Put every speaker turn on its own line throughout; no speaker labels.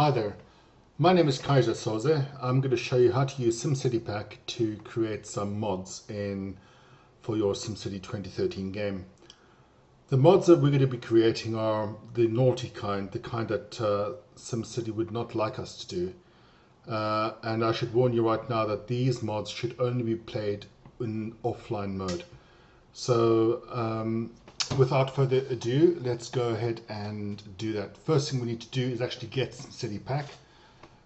Hi there, my name is Kaiser Soze. I'm going to show you how to use SimCityPak to create some mods for your SimCity 2013 game. The mods that we're going to be creating are the naughty kind, the kind that SimCity would not like us to do. And I should warn you right now that these mods should only be played in offline mode. So without further ado, let's go ahead and do that. First thing we need to do is actually get SimCityPak.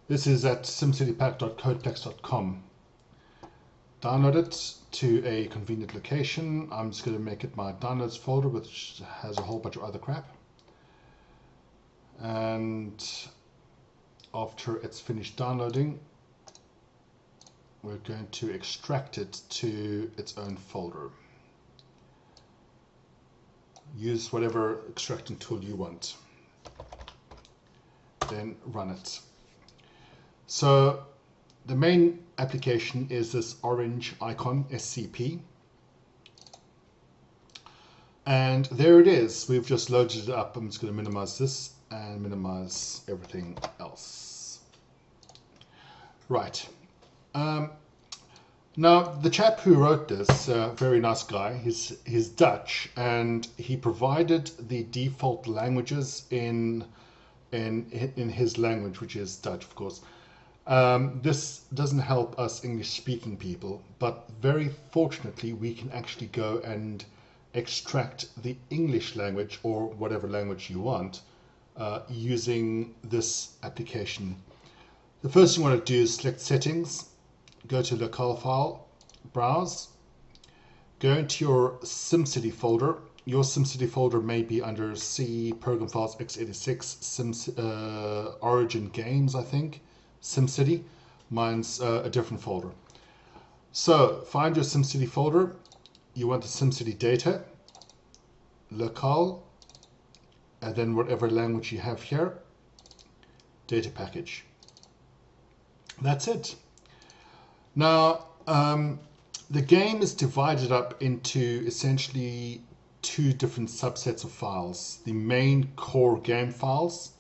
This is at simcitypak.codeplex.com. Download it to a convenient location. I'm just going to make it my downloads folder, which has a whole bunch of other crap. And after it's finished downloading, we're going to extract it to its own folder. Use whatever extracting tool you want. Then run it. So the main application is this orange icon, SCP. And there it is. We've just loaded it up. I'm just going to minimize this and minimize everything else. Right. Now, the chap who wrote this, very nice guy, he's Dutch, and he provided the default languages in his language, which is Dutch, of course. This doesn't help us English-speaking people, but very fortunately, we can actually go and extract the English language or whatever language you want using this application. The first thing you want to do is select Settings. Go to Local File, Browse, go into your SimCity folder. Your SimCity folder may be under C, Program Files, x86, Origin Games, I think, SimCity. Mine's a different folder. So find your SimCity folder. You want the SimCity data, Local, and then whatever language you have here, data package. That's it. Now, the game is divided up into essentially two different subsets of files. The main core game files,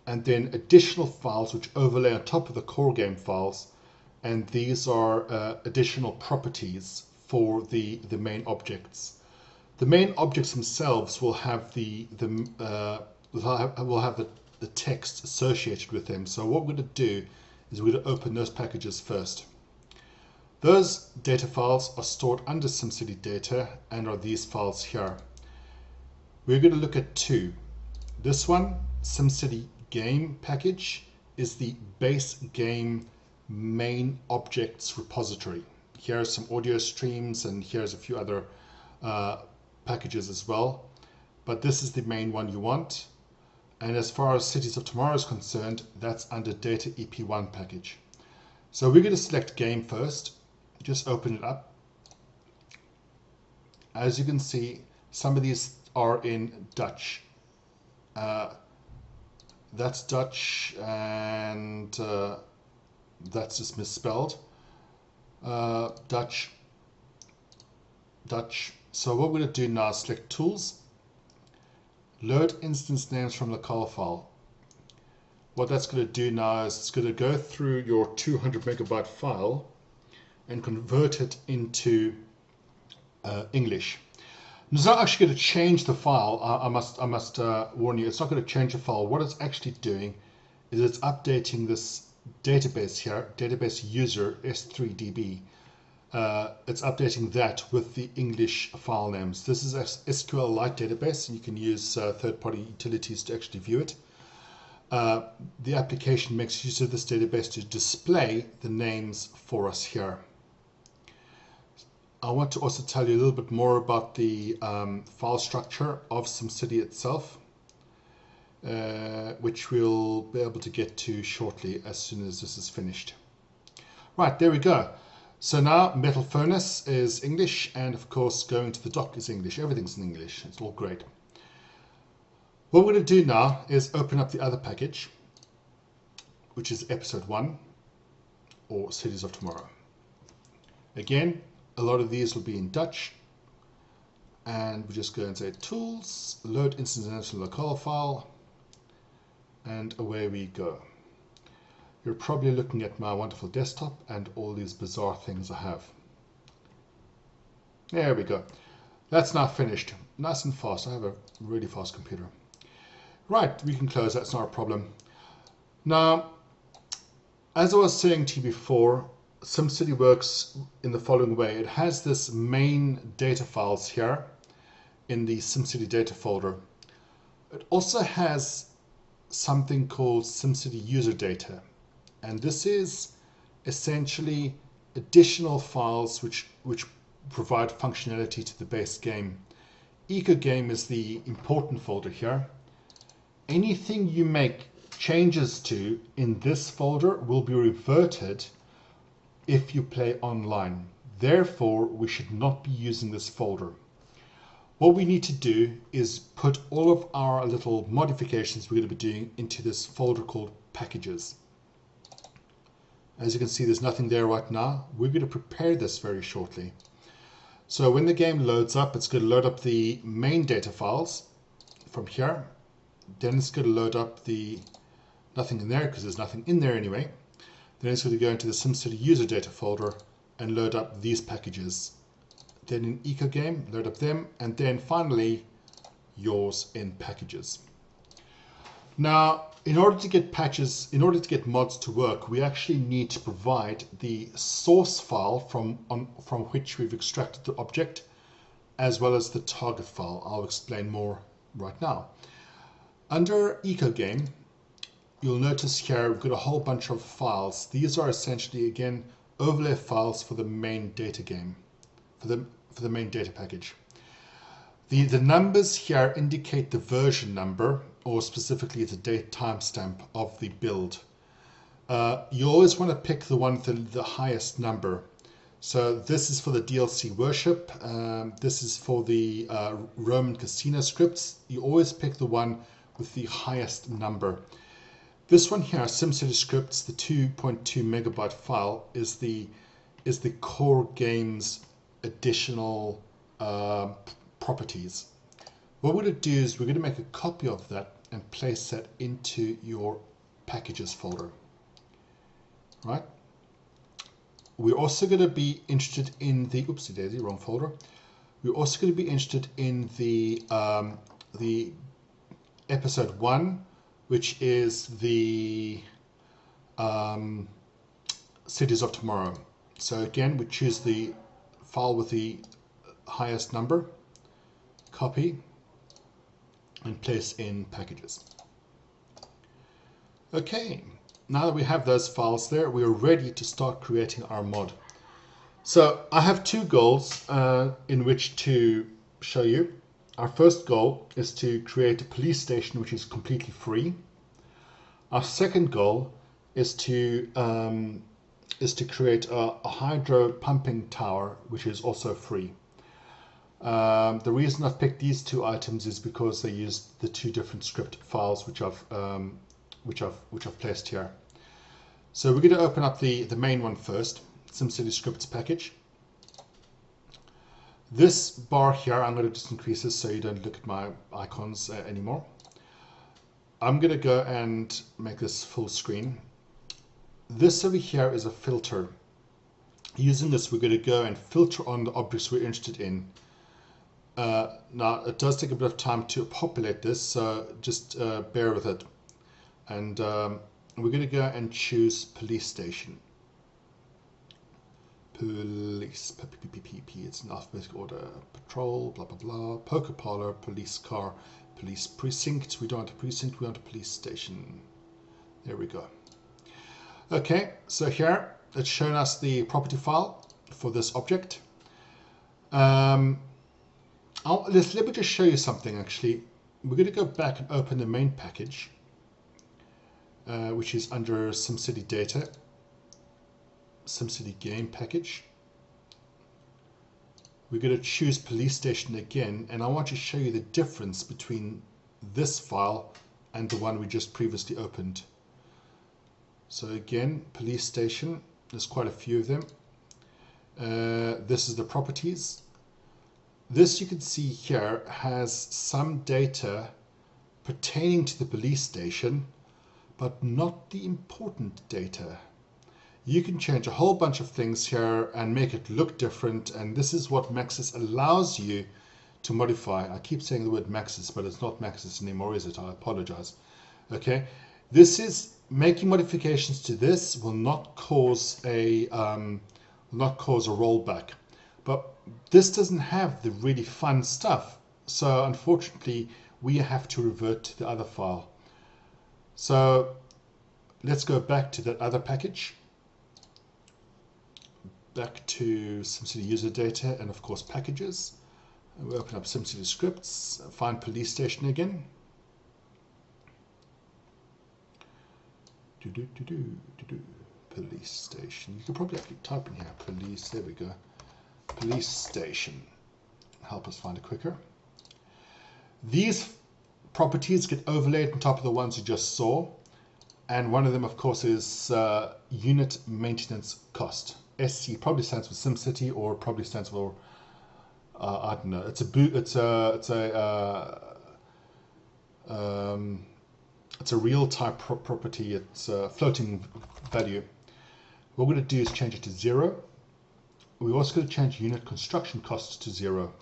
and then additional files which overlay on top of the core game files. And these are additional properties for the main objects. The main objects themselves will have the text associated with them. So what we're going to do is we're going to open those packages first. Those data files are stored under SimCity data and are these files here. We're going to look at two. This one, SimCity game package, is the base game main objects repository. Here are some audio streams and here's a few other packages as well. But this is the main one you want. And as far as Cities of Tomorrow is concerned, that's under Data EP1 package. So we're going to select game first. Just open it up. As you can see, some of these are in Dutch. That's Dutch, and that's just misspelled. Dutch. So what we're going to do now is select Tools, Load Instance Names from Local File. What that's going to do now is it's going to go through your 200 megabyte file and convert it into English. It's not actually going to change the file. I must warn you, it's not going to change the file. What it's actually doing is it's updating this database here, database user S3DB. It's updating that with the English file names. This is a SQLite database, and you can use third-party utilities to actually view it. The application makes use of this database to display the names for us here. I want to also tell you a little bit more about the file structure of SimCity itself, which we'll be able to get to shortly as soon as this is finished. Right, there we go. So now Metal Furnace is English, and of course going to the dock is English. Everything's in English. It's all great. What we're going to do now is open up the other package, which is Episode 1, or Cities of Tomorrow. Again, a lot of these will be in Dutch, and we just go and say Tools, Load Instance Names from Local File, and away we go. you're probably looking at my wonderful desktop and all these bizarre things I have. There we go. That's now finished. Nice and fast. I have a really fast computer. Right, we can close. That's not a problem. Now, as I was saying to you before, SimCity works in the following way. It has this main data files here in the SimCity data folder. It also has something called SimCity user data. And this is essentially additional files which provide functionality to the base game. EcoGame is the important folder here. Anything you make changes to in this folder will be reverted if you play online. Therefore, we should not be using this folder. What we need to do is put all of our little modifications we're going to be doing into this folder called packages. As you can see, there's nothing there right now. We're going to prepare this very shortly. So when the game loads up, it's going to load up the main data files from here. Then it's going to load up the nothing in there because there's nothing in there anyway. Then it's going to go into the SimCity user data folder and load up these packages. Then in EcoGame, load up them, and then finally yours in packages. Now, in order to get mods to work, we actually need to provide the source file from which we've extracted the object, as well as the target file. I'll explain more right now. Under EcoGame, you'll notice here we've got a whole bunch of files. These are essentially, again, overlay files for the main data game, for the main data package. The numbers here indicate the version number, or specifically the date timestamp of the build. You always want to pick the one with the highest number. So this is for the DLC Worship. This is for the Roman Casino scripts. You always pick the one with the highest number. This one here, SimCity Scripts, the 2.2 megabyte file, is the core game's additional properties. What we're going to do is we're going to make a copy of that and place that into your packages folder. Right? We're also going to be interested in the oopsie daisy, wrong folder. We're also going to be interested in the episode 1, which is the Cities of Tomorrow. So again, we choose the file with the highest number, copy, and place in packages. Okay, now that we have those files there, we are ready to start creating our mod. So I have two goals in which to show you. Our first goal is to create a police station which is completely free. Our second goal is to create a hydro pumping tower which is also free. The reason I've picked these two items is because they use the two different script files which I've placed here. So we're going to open up the main one first, SimCity Scripts package. This bar here, I'm going to just increase this so you don't look at my icons anymore. I'm going to go and make this full screen. This over here is a filter. Using this, we're going to go and filter on the objects we're interested in. Now, it does take a bit of time to populate this, so just bear with it. And we're going to go and choose police station. Police, it's in alphabetical order. Patrol, blah, blah, blah. Poker parlor, police car, police precinct. We don't want a precinct, we want a police station. There we go. Okay, so here it's shown us the property file for this object. Let me just show you something actually. We're going to go back and open the main package, which is under SimCity Data, SimCity Game package. We're going to choose Police Station again, and I want to show you the difference between this file and the one we just previously opened. So again, Police Station, there's quite a few of them. This is the properties. This, you can see here, has some data pertaining to the police station, but not the important data. You can change a whole bunch of things here and make it look different, and this is what Maxis allows you to modify. I keep saying the word Maxis, but it's not Maxis anymore, is it? I apologize. Okay, this is making modifications to this will not cause a rollback, but this doesn't have the really fun stuff. So unfortunately, we have to revert to the other file. So let's go back to that other package, back to SimCity user data, and of course packages. And we open up SimCity scripts, find police station again. Police station. You could probably actually type in here police. There we go. Police station. Help us find it quicker. These properties get overlaid on top of the ones you just saw, and one of them, of course, is unit maintenance cost. SC probably stands for SimCity, or probably stands for I don't know. It's a real type property. It's a floating value. What we're going to do is change it to 0. We're also going to change unit construction costs to 0.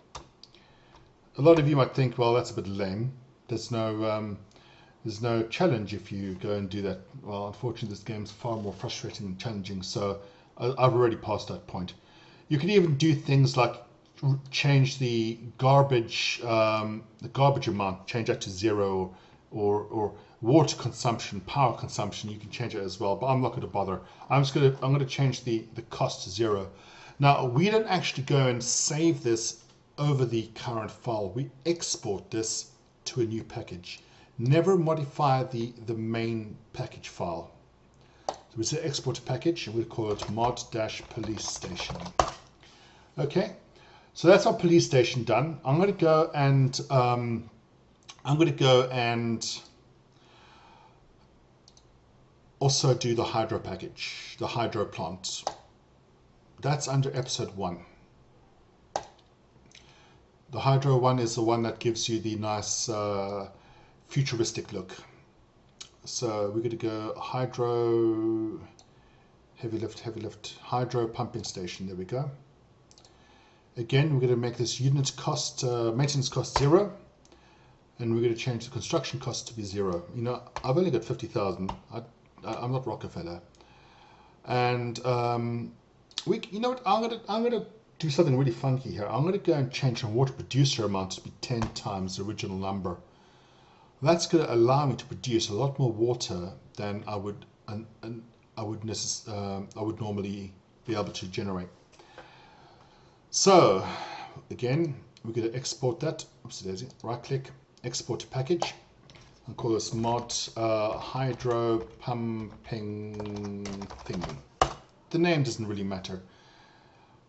A lot of you might think, well, that's a bit lame. There's no challenge if you go and do that. Well, unfortunately, this game's far more frustrating and challenging, so I've already passed that point. You can even do things like change the garbage amount, change that to 0, or water consumption, power consumption. You can change it as well, but I'm not going to bother. I'm going to change the cost to 0. Now, we don't actually go and save this over the current file. We export this to a new package. Never modify the main package file. So we say export to package, and we'll call it mod-police station. Okay, so that's our police station done. I'm going to go and also do the hydro package, the hydro plant. That's under episode 1. The hydro one is the one that gives you the nice futuristic look. So we're going to go hydro, heavy lift, hydro pumping station. There we go. Again, we're going to make this unit cost, maintenance cost 0. And we're going to change the construction cost to be 0. You know, I've only got 50,000. I'm not Rockefeller. And you know what? I'm gonna do something really funky here. I'm gonna go and change the water producer amount to be 10 times the original number. That's going to allow me to produce a lot more water than I would normally be able to generate. So again, we're going to export that. Oops, daisy. Right click, export to package, and call this mod hydro pumping thing. The name doesn't really matter.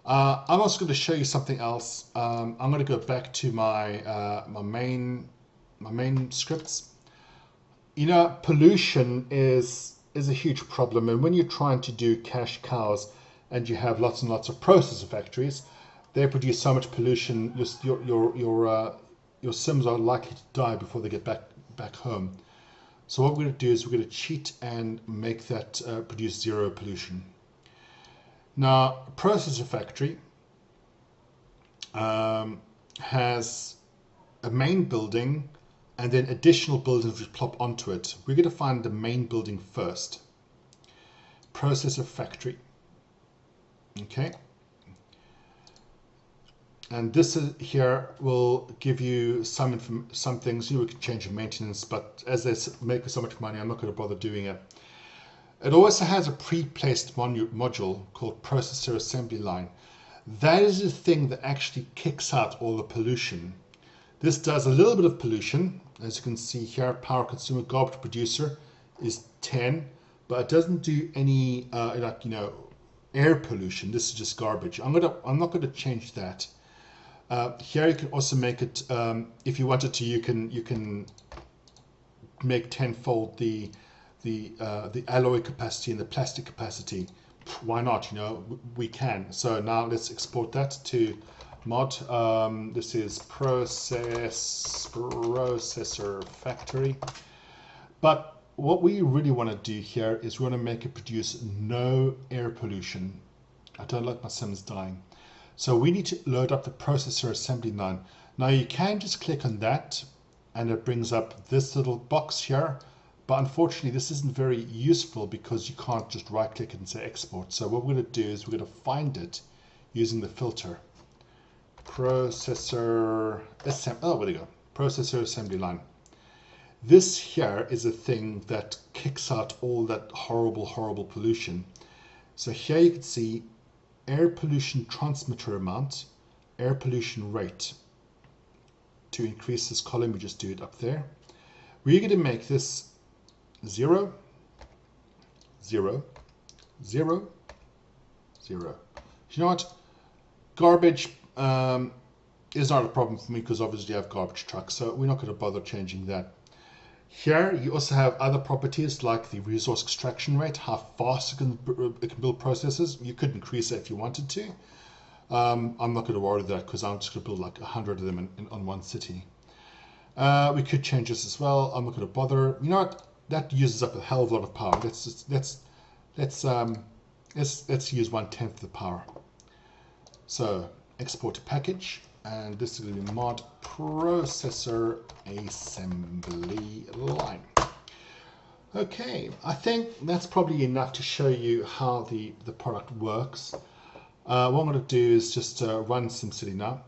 I'm also going to show you something else. I'm going to go back to my my main scripts. You know, pollution is a huge problem, and when you're trying to do cash cows and you have lots and lots of processor factories, they produce so much pollution. Your Sims are likely to die before they get back home. So what we're going to do is we're going to cheat and make that produce 0 pollution. Now, a processor factory has a main building and then additional buildings which plop onto it. We're going to find the main building first. Processor factory. Okay. And this here will give you some things. You know, we can change the maintenance, but as they make so much money, I'm not going to bother doing it. It also has a pre-placed module called processor assembly line. That is the thing that actually kicks out all the pollution. This does a little bit of pollution. As you can see here, power consumer garbage producer is 10, but it doesn't do any air pollution. This is just garbage. I'm not going to change that. Here you can also make it, if you wanted to, you can make tenfold the alloy capacity and the plastic capacity. Why not? You know, we can. So now let's export that to mod. This is processor factory. But what we really want to do here is we want to make it produce no air pollution. I don't like my Sims dying. So we need to load up the processor assembly line. Now you can just click on that and it brings up this little box here. But unfortunately, this isn't very useful because you can't just right click it and say export. So what we're going to do is we're going to find it using the filter. Processor assembly. Oh, there we go. Processor assembly line. This here is a thing that kicks out all that horrible, horrible pollution. So here you can see air pollution transmitter amount, air pollution rate. To increase this column, we just do it up there. We're going to make this 0, 0, 0, 0. You know what? Garbage is not a problem for me because obviously I have garbage trucks, so we're not going to bother changing that. Here you also have other properties like the resource extraction rate, how fast it can build processes. You could increase it if you wanted to. I'm not going to worry that because I'm just going to build like 100 of them on one city. We could change this as well. I'm not going to bother. You know what? That uses up a hell of a lot of power. Let's use 1/10 of the power. So export to package, and this is going to be mod processor assembly line. Okay, I think that's probably enough to show you how the product works. What I'm going to do is just run SimCity now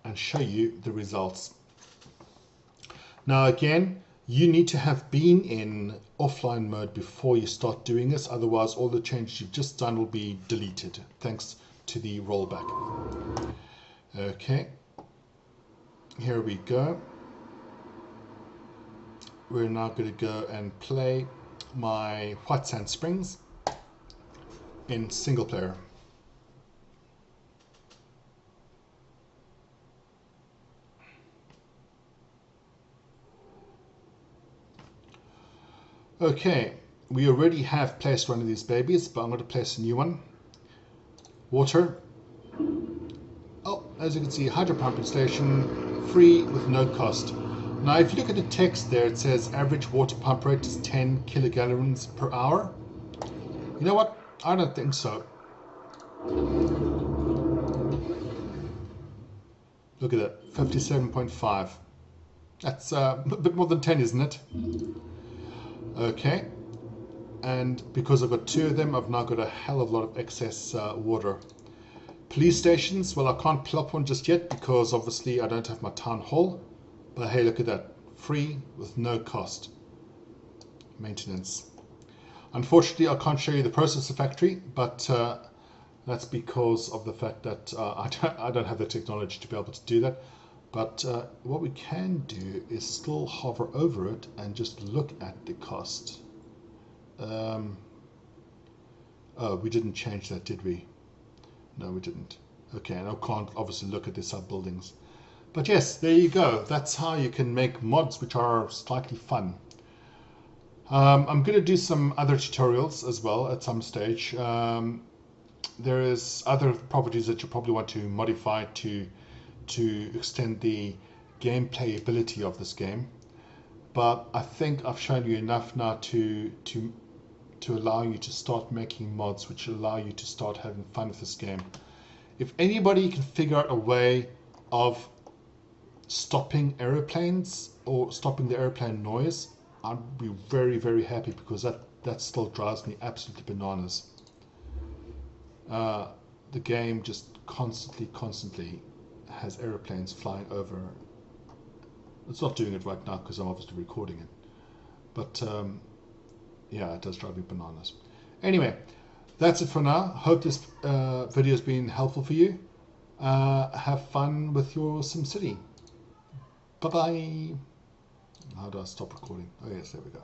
and show you the results. Now again, you need to have been in offline mode before you start doing this, otherwise all the changes you've just done will be deleted thanks to the rollback. Okay, here we go. We're now going to go and play my White Sand Springs in single player. Okay, we already have placed one of these babies, but I'm going to place a new one. Water. Oh, as you can see, hydro pumping station, free with no cost. Now, if you look at the text there, it says average water pump rate is 10 kilogallons per hour. You know what? I don't think so. Look at that, 57.5. That's a bit more than 10, isn't it? Okay, and because I've got 2 of them, I've now got a hell of a lot of excess water. Police stations, well, I can't plop one just yet because obviously I don't have my town hall. But hey, look at that, free with no cost. Maintenance. Unfortunately, I can't show you the processor factory, but that's because of the fact that I don't have the technology to be able to do that. But what we can do is still hover over it and just look at the cost. Oh, we didn't change that, did we? No, we didn't. Okay, and I can't obviously look at the sub buildings. But yes, there you go. That's how you can make mods which are slightly fun. I'm going to do some other tutorials as well at some stage. There is other properties that you probably want to modify to extend the gameplay ability of this game, but I think I've shown you enough now to allow you to start making mods which allow you to start having fun with this game. If anybody can figure out a way of stopping aeroplanes or stopping the airplane noise, I'd be very, very happy, because that still drives me absolutely bananas. The game just constantly has aeroplanes flying over. It's not doing it right now because I'm obviously recording it, but yeah, it does drive me bananas. Anyway, that's it for now. Hope this video has been helpful for you. Have fun with your SimCity. Bye bye. How do I stop recording? Oh yes, there we go.